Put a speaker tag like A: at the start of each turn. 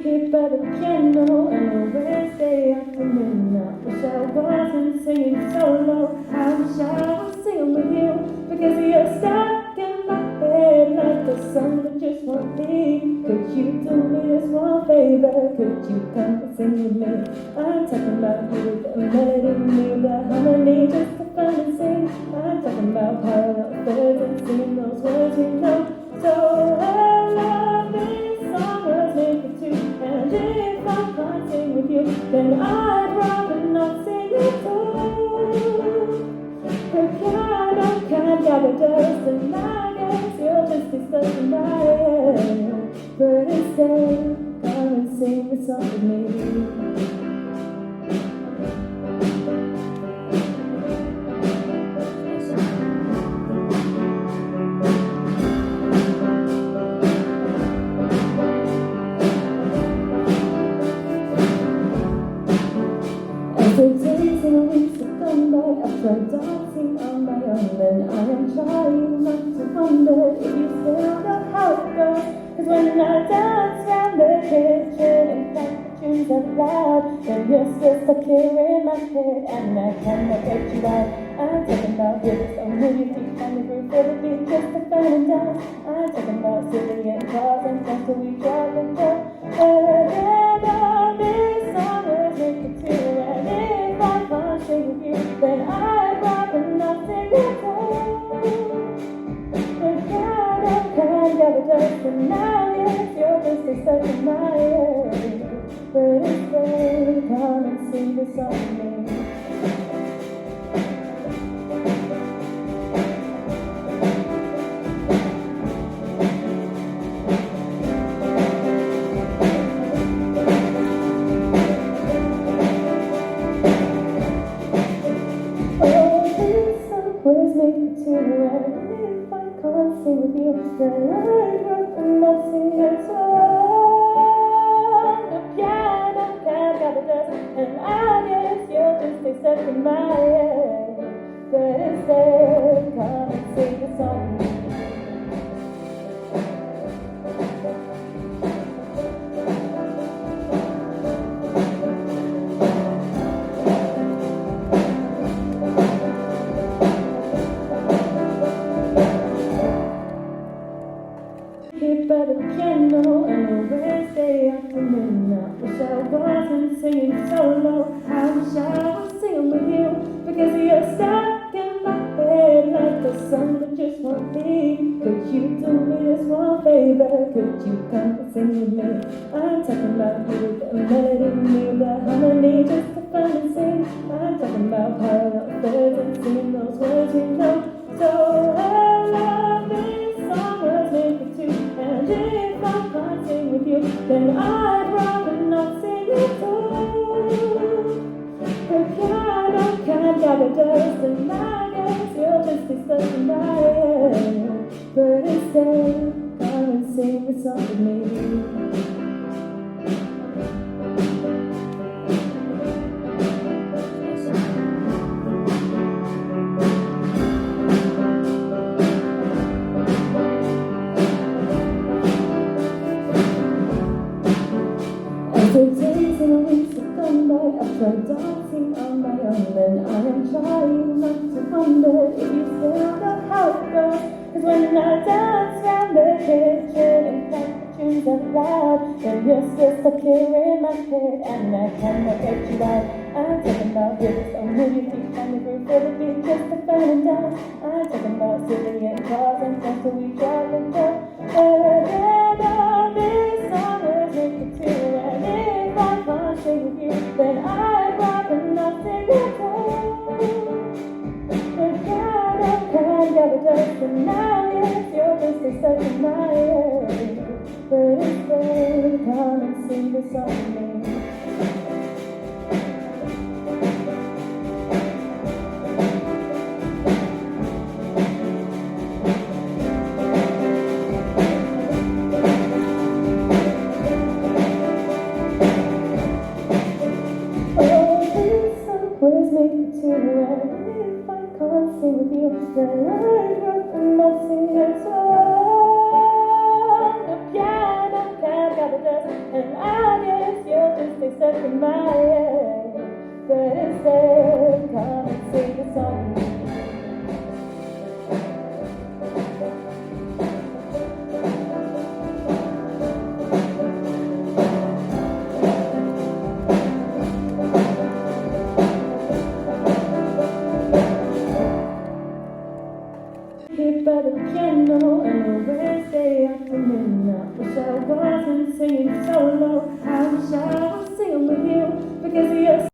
A: Here by the piano on a Wednesday afternoon. I wish I wasn't singing solo. I wish I was singing with you, because you're stuck in my head like a song that just won't be. Could you do me this one favor? Could you come and sing with me? I'm talking about you, the melody, me, the harmony, just to fun and sing. I'm talking about parallel thirds and singing those words we know. So I love this song was made for two, and if I can't sing with you, then I'd rather not sing at all. The piano can't gather dust, and I guess you'll just be stuck in my head. But instead, come and sing the song with me. The days and weeks have gone by, I've tried dancing on my own, and I am trying not to wonder if you still know how it goes. Cause when I dance round the kitchen and crack the tunes out loud, then you're still stuck here in my head, and I cannot get you out. I'm talking about rivers on your feet, and the groove for the beat, just to fun and dance. I'm talking about sitting in cars and friends till we drive and go. This song was made for two, and if I can't sing with you, then I'd rather not sing at all. The piano can't gather dust, and now yes, you're just stuck in my head. But instead, come and sing the song with me. Was made for two, and if I can't sing with you, then I'd rather not sing at all. The piano can't gather dust, and I guess you'll just stay stuck in my head. But instead, come and sing the song with me. Here by the piano on a Wednesday afternoon. I wish I wasn't singing solo. I wish I was singing with you, because you're stuck in my head like a song that just won't be. Could you do me this one favor? Could you come and sing with me? I'm talking about you, the melody, me, the harmony, just to fun and sing. I'm talking about parallel thirds and singing those words we know. So I love this song was made for two, and if I can't sing with you, then I'd rather not sing at all. The piano can't gather dust, and I guess you'll just be stuck in my head. But instead, come and sing the song with me. The days and weeks have gone by, I've tried dancing on my own, and I am trying not to wonder if you still know how it goes. Cause when I dance round the kitchen and crack the tunes out loud, then you're still stuck here in my head, and I cannot get you out. I'm talking about rivers on your feet, and the groove for the beat, just to fun and dance. I'm talking about sitting in cars and friends till we drive and go. This song was made for two, and if I can't sing with you, then I'd rather not sing at all. The piano can't gather dust, and now yes, you're just stay stuck in my head. But instead, come and sing the song with me. Was made for two, and if I can't sing with you, then I'd rather not sing at all. The piano can't gather dust, and I in my head, but instead come and sing a song. Here by the piano on a Wednesday afternoon, I wish I wasn't singing solo. I wish I was singing with you because you're